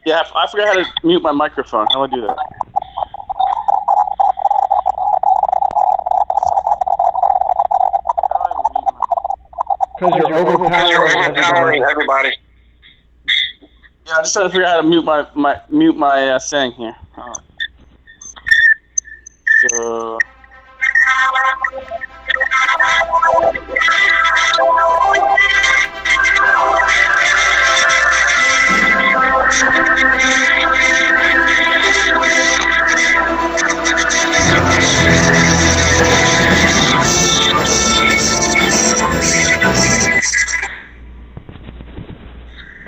Yeah, I forgot how to mute my microphone. How do I do that? Because you're overpowering everybody. Yeah, I'm just trying to figure out how to mute my thing here. So.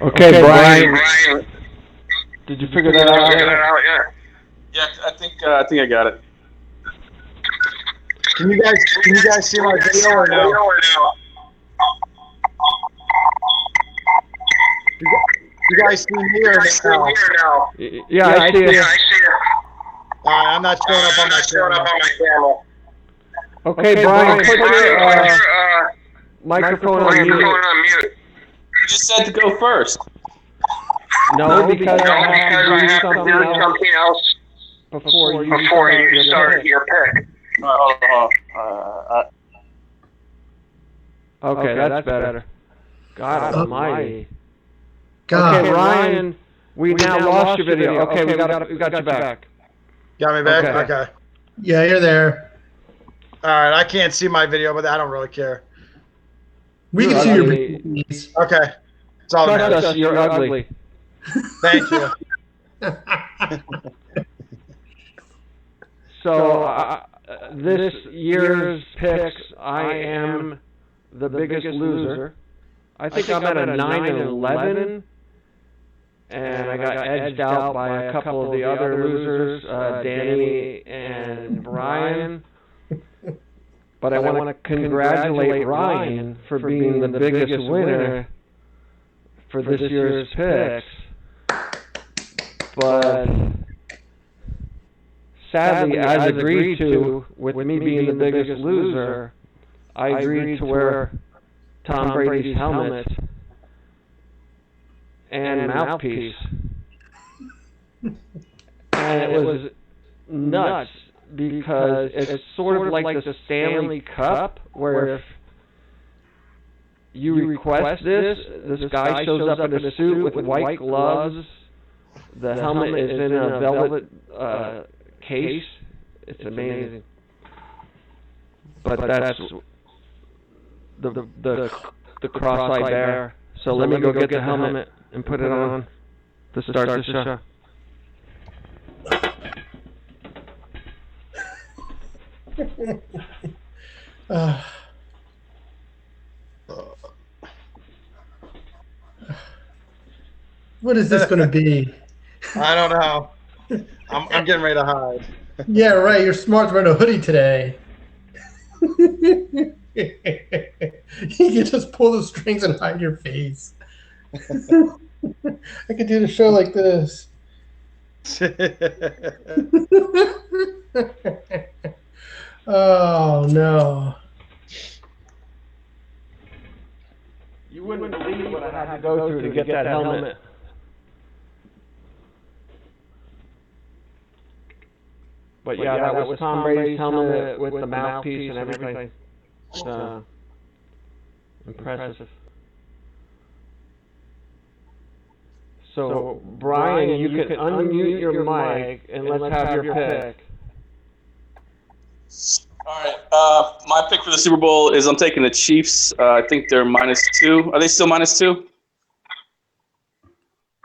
Okay, Brian. Did you figure that out yet? Yeah, I think I got it. Can you guys see my video or no? You guys see me or no? Yeah, I see it. I'm not showing up on my camera. Okay, Brian, put your microphone on mute. You just said to go first. No, because I have to do something else before you start your pick. Hold on. Okay, that's better. God almighty. God. Okay, Ryan, we now lost your video. Okay, we got you back. Got me back? Okay. Yeah, you're there. All right, I can't see my video, but I don't really care. We can see your video. Okay. It's all Trust us, you're ugly. Thank you. So, this year's picks, I am the biggest loser. I think I'm at a 9-11, and I got edged out by a couple of the other losers, Danny and Brian. But I want to congratulate Ryan for being the biggest winner for this year's picks. But sadly, as agreed to, with me being the biggest loser, I agreed to wear Tom Brady's helmet and mouthpiece. And it was nuts because it's sort of like the Stanley Cup, where if you request this guy shows up in a suit with white gloves. The helmet is in a velvet case. It's amazing. But that's the cross I bear. So let me go get the helmet and put it on to start the show. What is this going to be? I don't know. I'm getting ready to hide. Yeah, right. You're smart to wear a hoodie today. You can just pull the strings and hide your face. I could do the show like this. Oh, no. You wouldn't believe what I had to go through to get that helmet. But yeah, that was Tom Brady's helmet with the mouthpiece and everything. Impressive. So, Brian, you can unmute your mic and let's have your pick. All right. My pick for the Super Bowl is I'm taking the Chiefs. I think they're -2. Are they still -2?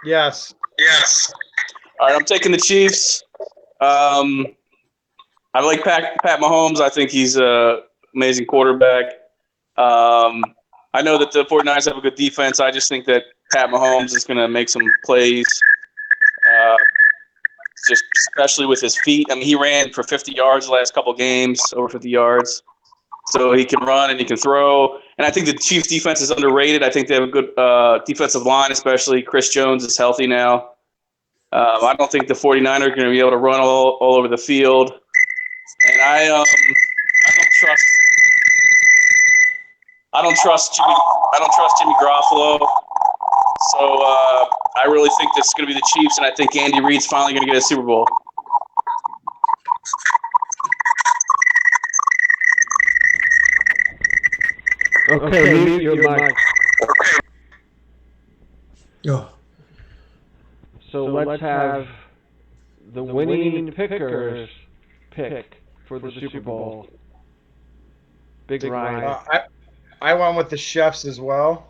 Yes. All right. I'm taking the Chiefs. I like Pat Mahomes. I think he's an amazing quarterback. I know that the 49ers have a good defense. I just think that Pat Mahomes is going to make some plays, just especially with his feet. I mean, he ran for 50 yards the last couple games, over 50 yards. So he can run and he can throw. And I think the Chiefs' defense is underrated. I think they have a good defensive line, especially Chris Jones is healthy now. I don't think the 49ers are going to be able to run all over the field. And I don't trust Jimmy Garoppolo. So I really think this is going to be the Chiefs, and I think Andy Reid's finally going to get a Super Bowl. Okay, mute your mic. Oh, So let's have the winning pickers pick for the Super Bowl. Big Ryan. I went with the Chefs as well.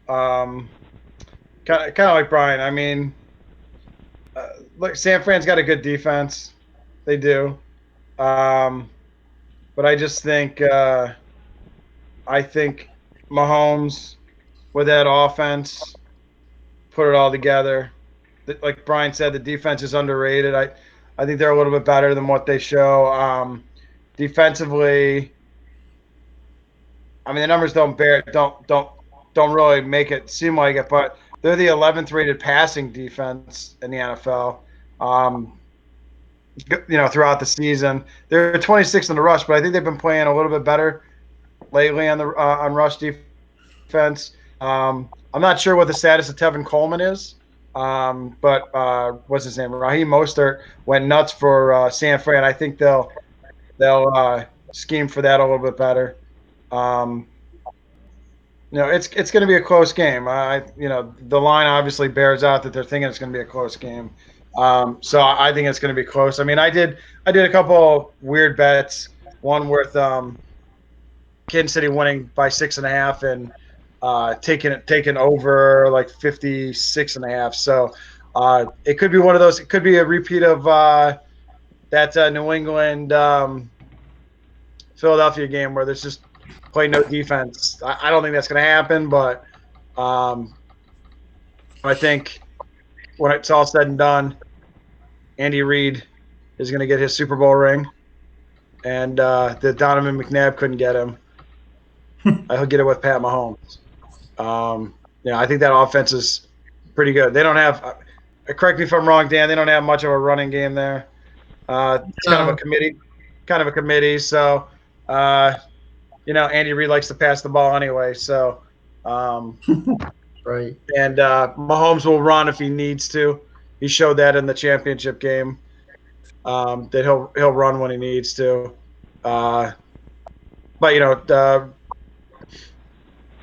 Kind of like Brian. I mean, look, San Fran's got a good defense. They do. But I just think I think Mahomes with that offense put it all together. Like Brian said, the defense is underrated. I think they're a little bit better than what they show. Defensively, I mean the numbers don't really make it seem like it, but they're the 11th rated passing defense in the NFL. Throughout the season, they're 26th in the rush, but I think they've been playing a little bit better lately on the on rush defense. I'm not sure what the status of Tevin Coleman is, but what's his name? Raheem Mostert went nuts for San Fran. I think they'll scheme for that a little bit better. It's going to be a close game. The line obviously bears out that they're thinking it's going to be a close game. So I think it's going to be close. I mean, I did a couple weird bets. One with Kansas City winning by 6.5 and taking over like 56.5. So it could be one of those. It could be a repeat of that New England Philadelphia game where there's just play no defense. I don't think that's going to happen, but I think when it's all said and done, Andy Reid is going to get his Super Bowl ring, and the Donovan McNabb couldn't get him. He'll get it with Pat Mahomes. I think that offense is pretty good. They don't have correct me if I'm wrong, Dan, they don't have much of a running game there. It's kind of a committee. So, Andy Reid likes to pass the ball anyway. So, right. And Mahomes will run if he needs to. He showed that in the championship game. That he'll run when he needs to. But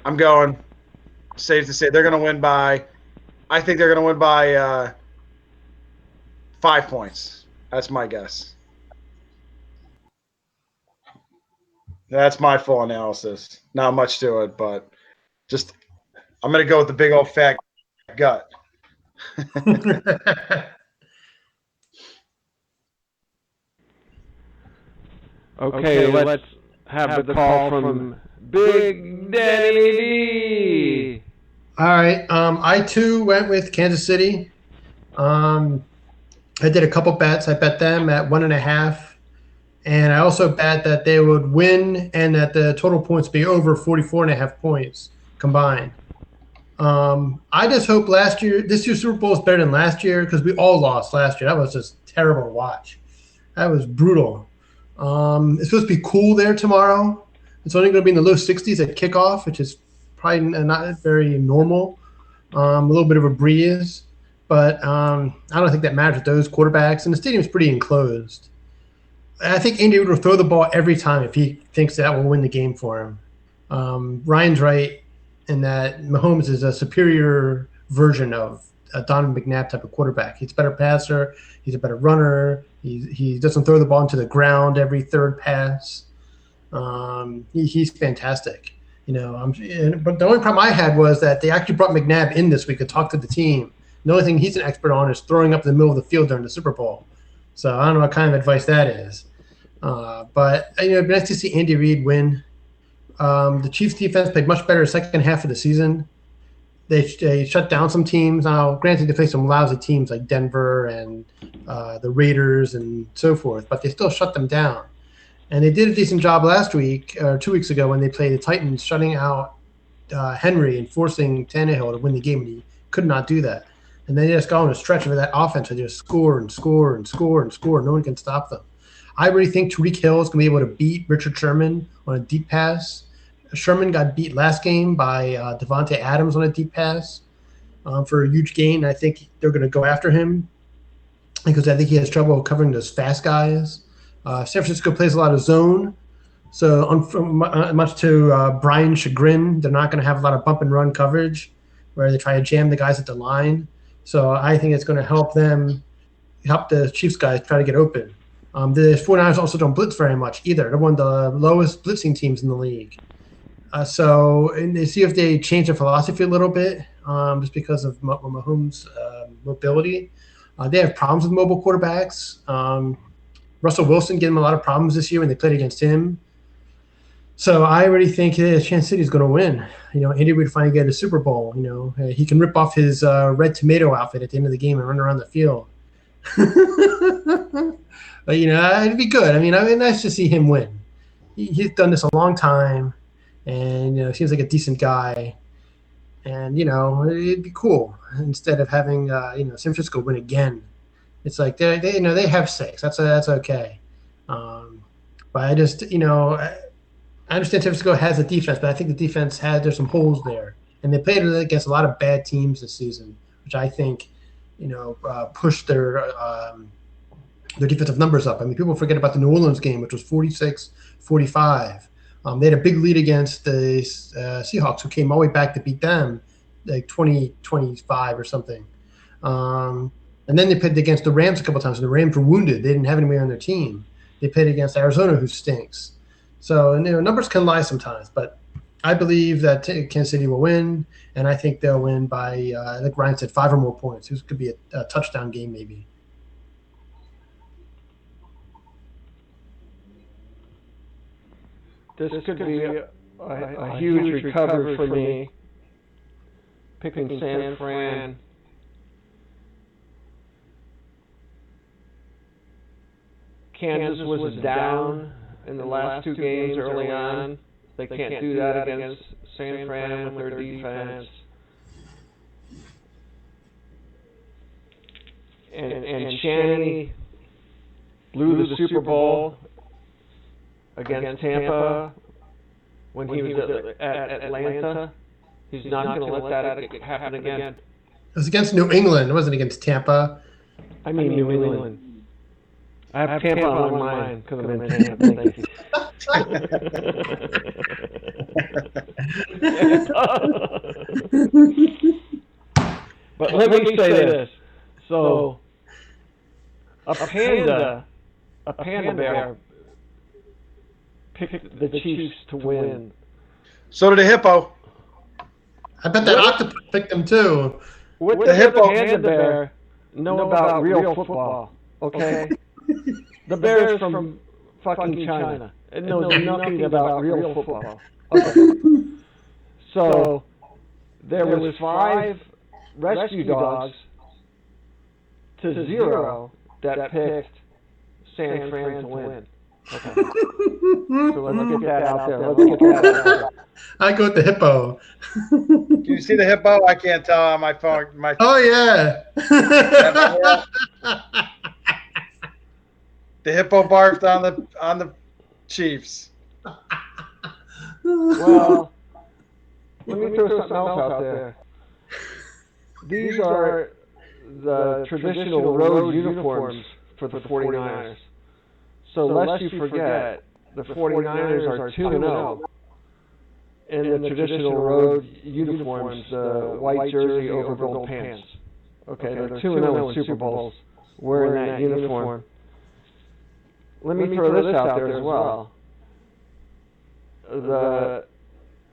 I'm going safe to say they're going to win by. I think they're going to win by 5 points. That's my guess. That's my full analysis. Not much to it, but just I'm going to go with the big old fat gut. Okay, let's have the call from Big Daddy D. All right. I too went with Kansas City. I did a couple bets. I bet them at 1.5. And I also bet that they would win and that the total points be over 44.5 points combined. I just hope this year's Super Bowl is better than last year because we all lost last year. That was just terrible to watch. That was brutal. It's supposed to be cool there tomorrow. It's only going to be in the low 60s at kickoff, which is probably not very normal. A little bit of a breeze. But I don't think that matters with those quarterbacks. And the stadium's pretty enclosed. I think Andy Reid will throw the ball every time if he thinks that will win the game for him. Ryan's right in that Mahomes is a superior version of a Donovan McNabb type of quarterback. He's a better passer. He's a better runner. He doesn't throw the ball into the ground every third pass. He's fantastic. But the only problem I had was that they actually brought McNabb in this week to talk to the team. The only thing he's an expert on is throwing up in the middle of the field during the Super Bowl. So I don't know what kind of advice that is. But it'd be nice to see Andy Reid win. The Chiefs defense played much better second half of the season. They shut down some teams. Now, granted, they faced some lousy teams like Denver and the Raiders and so forth, but they still shut them down. And they did a decent job last week or 2 weeks ago when they played the Titans, shutting out Henry and forcing Tannehill to win the game, and he could not do that. And they just got on a stretch of that offense and just score and score and score and score. No one can stop them. I really think Tyreek Hill is going to be able to beat Richard Sherman on a deep pass. Sherman got beat last game by Devontae Adams on a deep pass. for a huge gain. I think they're going to go after him because I think he has trouble covering those fast guys. San Francisco plays a lot of zone. So much to Brian's chagrin, they're not going to have a lot of bump and run coverage where they try to jam the guys at the line. So I think it's going to help the Chiefs guys try to get open. The 49ers also don't blitz very much either. They're one of the lowest blitzing teams in the league. And they see if they change their philosophy a little bit just because of Mahomes' mobility. They have problems with mobile quarterbacks. Russell Wilson gave them a lot of problems this year when they played against him. So I already think Kansas City is going to win. Andy Reid finally get a Super Bowl. He can rip off his red tomato outfit at the end of the game and run around the field. But it'd be good. I mean, nice to see him win. He's done this a long time, and seems like a decent guy. And it'd be cool instead of having San Francisco win again. It's like they have 6. That's okay. But I just I understand San Francisco has a defense, but I think the defense there's some holes there, and they played against a lot of bad teams this season, which I think pushed their defensive numbers up. I mean, people forget about the New Orleans game, which was 46-45. They had a big lead against the Seahawks, who came all the way back to beat them, like 20-25 or something. And then they played against the Rams a couple times, and the Rams were wounded. They didn't have anybody on their team. They played against Arizona, who stinks. So numbers can lie sometimes, but I believe that Kansas City will win, and I think they'll win by, like Ryan said, 5 or more points. This could be a touchdown game maybe. This could be a huge recovery for me. Picking San Fran. Kansas was down in the last 2 games early on. They can't do that against San Fran with their defense. And Shanny blew the Super Bowl against Tampa when he was at Atlanta. He's not going to let that happen again. It was against New England. It wasn't against Tampa. I mean New England. I have Tampa on my mind because I'm in Tampa. Thank you. But let me say this. So, a panda bear picked the Chiefs to win. So did a hippo. I bet that octopus picked them too. What The does hippo- the panda bear know about real football? Okay? The bear is from fucking China. It knows nothing about real football. Okay. So, there was 5 rescue dogs to 0 that picked San Fran to win. Okay. So let's get that out there. I go with the hippo. Do you see the hippo? I can't tell on my phone. Oh yeah. The hippo barfed on the Chiefs. Well, let me throw something else out there. These are the traditional road uniforms for the 49ers. So lest you forget, the 49ers are 2-0 in the traditional road uniforms, the white jersey over gold pants. Okay, they're 2-0 in Super Bowls wearing that uniform. Let me throw this out there as well. The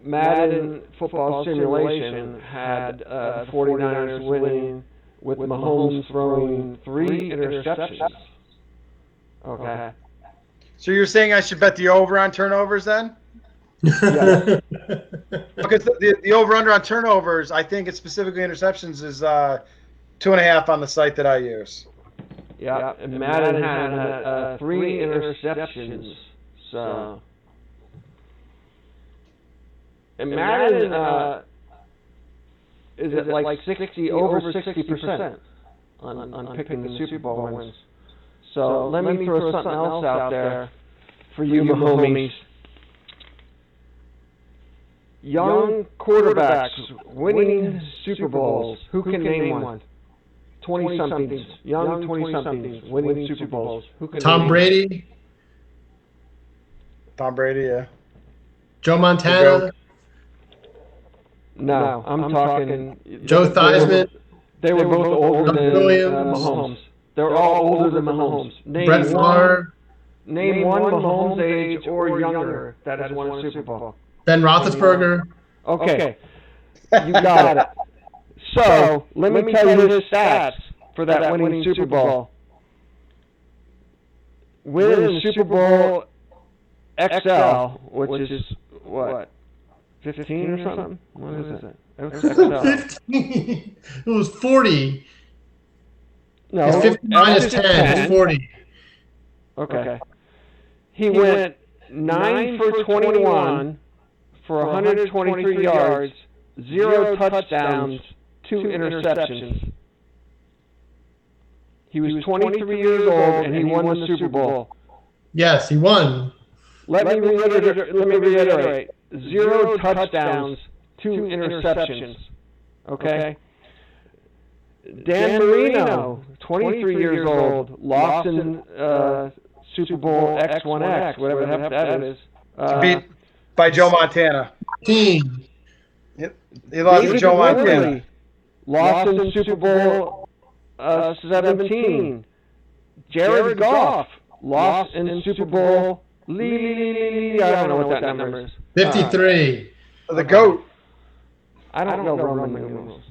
Madden football simulation had the 49ers winning with Mahomes throwing 3 interceptions. Okay. So you're saying I should bet the over on turnovers then? Yeah. Because the over-under on turnovers, I think it's specifically interceptions, is 2.5 on the site that I use. Yeah, and Madden had 3 interceptions. So, and Madden is at like 60% on picking the Super Bowl wins. So let me throw something else out there for you Mahomes. young quarterbacks winning Super Bowls. Who can name one? 20-somethings, young 20-somethings winning Super Bowls. Who can Tom name Brady, Tom Brady, yeah. Joe Montana, No, I'm talking Joe Theismann, They were both older Doug than Williams. Mahomes. They're all older than Mahomes. Brett Favre, Name one Mahomes age or younger that has won a Super Bowl. Ben Roethlisberger. Okay, you got it. So let me tell you his stats for that winning Super Bowl. Winning the Super Bowl XL, which is what, 15 or something? What is it? It's XL. 15. It was 40. No, It's 50 minus that's 10. just It's 40. Okay. He went 9 for 21 for 123 yards, 0 touchdowns, 2 interceptions. He was 23 years old and he won the Super Bowl. Yes, he won. Let me reiterate. 0 touchdowns, 2 interceptions. Okay? Dan Marino, 23 years old, lost in Super Bowl X1X, whatever the heck that is. Beat by Joe Montana. Team. He lost to David Joe Woodley Montana. lost in Super Bowl 17. Jared Goff lost in Super Bowl I don't know what that number is. 53. The GOAT. I don't know Roman numerals.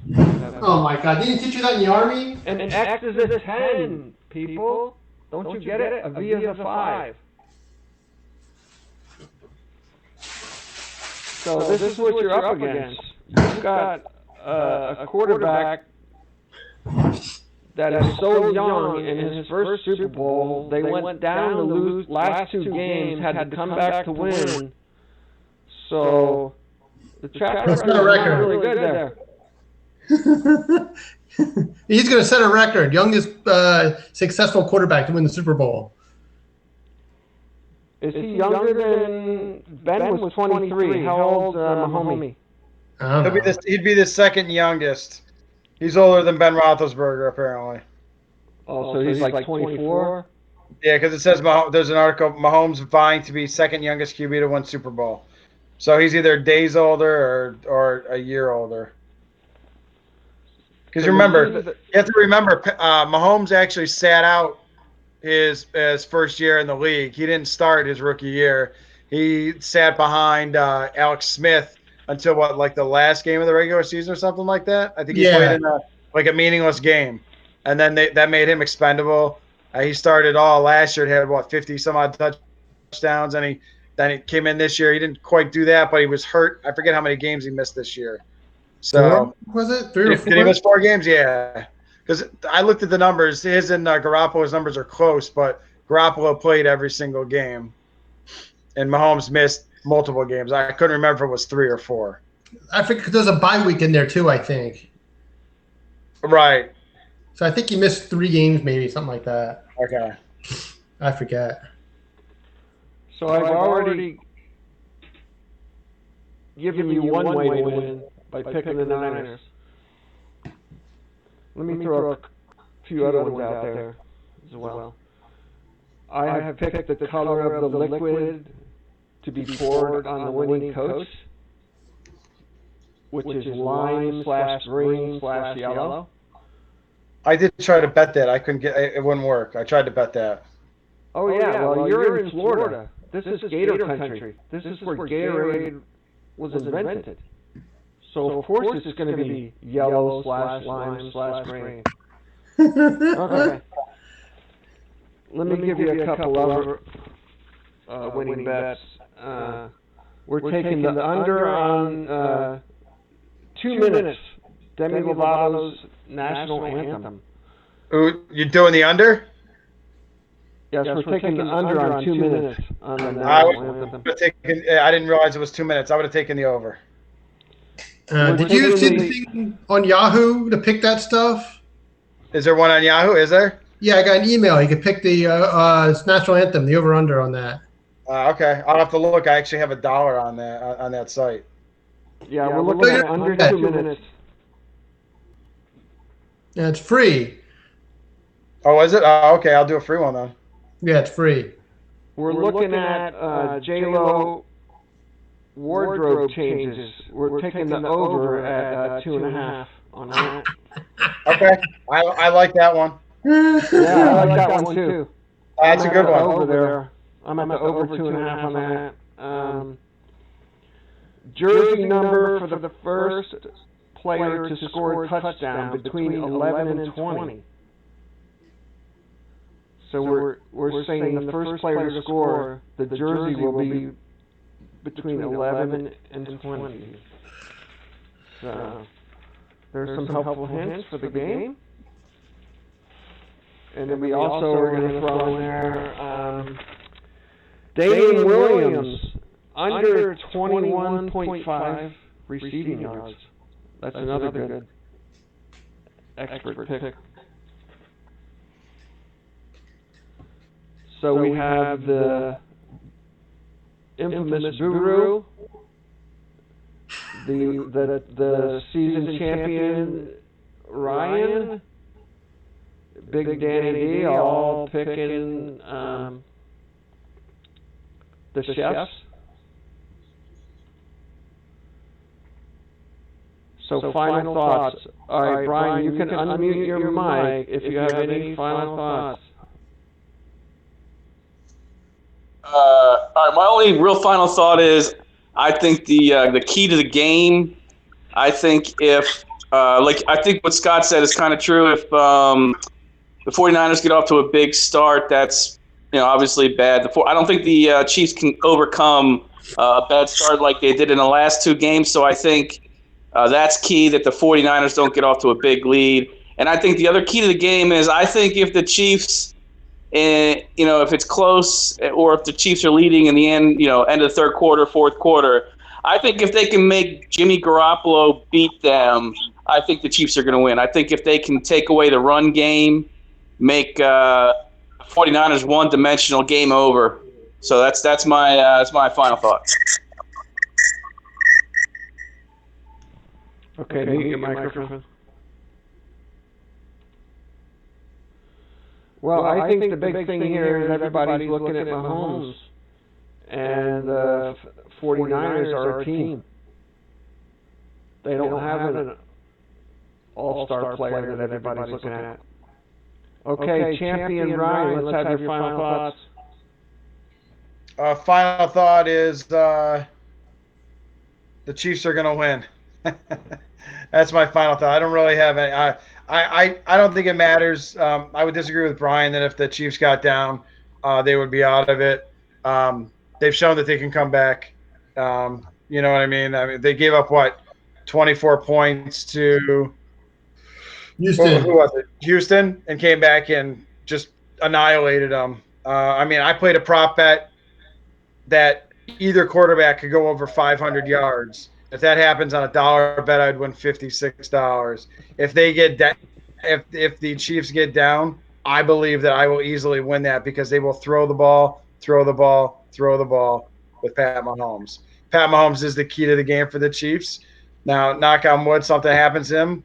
Oh my God! They didn't teach you that in the army? And X is a 10, people. Don't you get it? A V is a 5. So this is what you're up against. You've got a quarterback that is so young. In his first Super Bowl, they went down to lose last 2 games, had to come back to win. So the track That's record not a is record. not really good there. He's going to set a record. Youngest successful quarterback to win the Super Bowl. Is he younger than Ben was 23? How old Mahomes? I don't know. He'd be the second youngest. He's older than Ben Roethlisberger, apparently. Oh, so he's like 24? Yeah, because it says there's an article, Mahomes vying to be second youngest QB to win Super Bowl. So he's either days older or a year older. Because you have to remember, Mahomes actually sat out his first year in the league. He didn't start his rookie year. He sat behind Alex Smith until the last game of the regular season or something like that. I think he played in a meaningless game, and then that made him expendable. He started all last year. He had 50 some odd touchdowns, and then he came in this year. He didn't quite do that, but he was hurt. I forget how many games he missed this year. So 4? Was it 3 or 4? Did he miss 4 games? Yeah. Because I looked at the numbers. His and Garoppolo's numbers are close, but Garoppolo played every single game, and Mahomes missed multiple games. I couldn't remember if it was 3 or 4. I think there's a bye week in there too, I think. Right. So I think he missed 3 games, maybe something like that. Okay. I forget. So I've already given you one way to win by picking the Niners. Let me throw a few other ones out there as well. I have picked the color of the liquid to be poured on the winning coach, which is lime/green/yellow. I did try to bet that. I couldn't get it. Wouldn't work. I tried to bet that. Oh yeah, well you're in Florida. This is Gator country. This is where Gatorade was invented. So of course it's going to be yellow/lime/green. Okay. Let me give you a couple of winning bets. We're taking the under on 2 minutes. Demi Lovato's national anthem. Ooh, you doing the under? Yes, we're taking the under on 2 minutes on the national anthem. I didn't realize it was 2 minutes. I would have taken the over. Did you see the thing on Yahoo to pick that stuff? Is there one on Yahoo? Is there? Yeah, I got an email. You could pick the national anthem, the over/under on that. Okay, I'll have to look. I actually have $1 on that site. Yeah, we're looking at under 2 minutes. Yeah, it's free. Oh, is it? Oh, okay. I'll do a free one then. Yeah, it's free. We're looking at J-Lo wardrobe changes. We're taking the over at 2.5 on that. Okay. I like that one. Yeah, I like that one too. That's a good one. Over there. I'm at the over 2.5 on that. Jersey number for the first player to score a touchdown between 11 and 20. So we're saying the first player to score, the jersey will be between 11 and 20. So there's some helpful hints for the game. And then we also are going to throw in there Damian Williams, under 21.5 receiving yards. That's another good expert pick. So we have the infamous Guru, the season champion Ryan, Big Danny D, all picking the chefs. So final thoughts. All right, Brian, you can unmute your mic if you have any final thoughts. All right, my only real final thought is I think the key to the game, I think if I think what Scott said is kind of true. If the 49ers get off to a big start, that's obviously bad. I don't think the Chiefs can overcome a bad start like they did in the last two games. So I think that's key, that the 49ers don't get off to a big lead. And I think the other key to the game is I think if the Chiefs, if it's close or if the Chiefs are leading in the end, end of the third quarter, fourth quarter, I think if they can make Jimmy Garoppolo beat them, I think the Chiefs are going to win. I think if they can take away the run game, make 49ers one-dimensional, game over. So that's my final thought. Okay, mute your microphone. Well, I think the big thing here is everybody's looking at Mahomes, and the 49ers are a team. They don't have an all-star player that everybody's looking at. Okay, champion Ryan, let's have your final thoughts. Final thought is the Chiefs are going to win. That's my final thought. I don't really have any. I don't think it matters. I would disagree with Brian that if the Chiefs got down, they would be out of it. They've shown that they can come back. You know what I mean? I mean, they gave up 24 points to Houston. Who was it? Houston, and came back and just annihilated them. I mean, I played a prop bet that either quarterback could go over 500 yards. If that happens on a dollar bet, I'd win $56. If they get if the Chiefs get down, I believe that I will easily win that because they will throw the ball with Pat Mahomes. Pat Mahomes is the key to the game for the Chiefs. Now, knock on wood, something happens to him,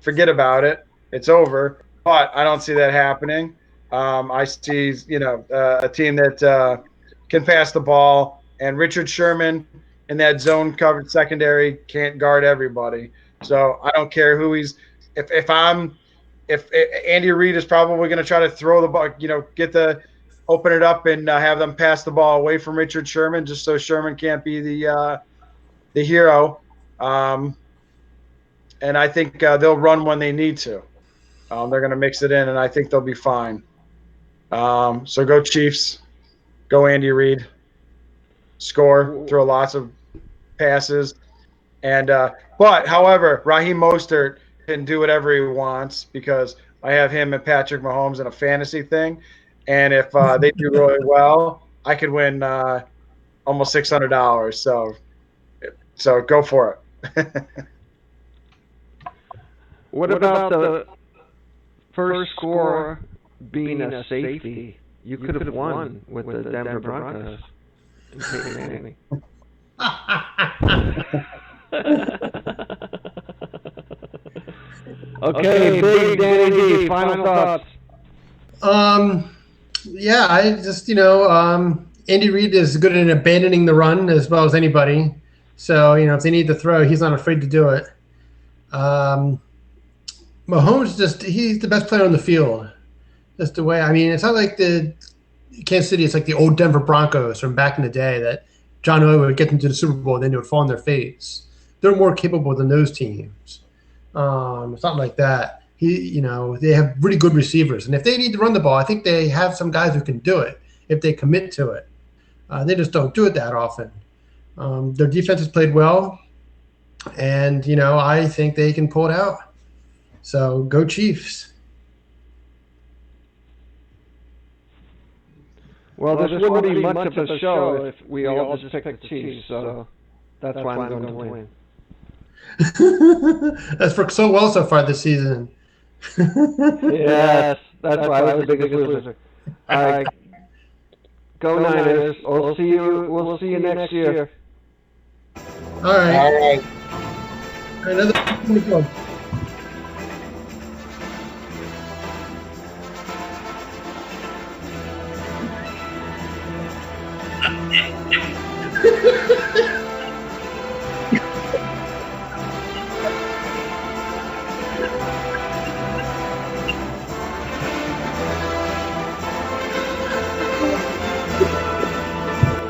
forget about it. It's over. But I don't see that happening. I see, a team that can pass the ball, and Richard Sherman in that zone covered secondary can't guard everybody. So I don't care who he's. If Andy Reid is probably going to try to throw the ball, open it up and have them pass the ball away from Richard Sherman, just so Sherman can't be the hero. And I think they'll run when they need to. They're going to mix it in, and I think they'll be fine. So go Chiefs, go Andy Reid, score, throw lots of passes, and but however, Raheem Mostert can do whatever he wants because I have him and Patrick Mahomes in a fantasy thing, and if they do really well, I could win almost $600. So go for it. What about the first score being a safety? You could have won with the Denver Broncos and Peyton Manning. Okay, Big Danny D, final thoughts. Yeah, I just, Andy Reid is good at abandoning the run as well as anybody. So, if they need to throw, he's not afraid to do it. Mahomes he's the best player on the field. Just the way, it's not like the Kansas City, it's like the old Denver Broncos from back in the day that John Elway would get them to the Super Bowl and then they would fall on their face. They're more capable than those teams. It's not like that. They have really good receivers. And if they need to run the ball, I think they have some guys who can do it if they commit to it. They just don't do it that often. Their defense has played well. And, I think they can pull it out. So go Chiefs. Well, this wouldn't be much of a show if we all just picked the Chiefs, so that's why I'm going to win. That's worked so well so far this season. Yes, that's why I was the biggest loser. All right. Go Niners. We'll see you next year. All right. All right. Another go.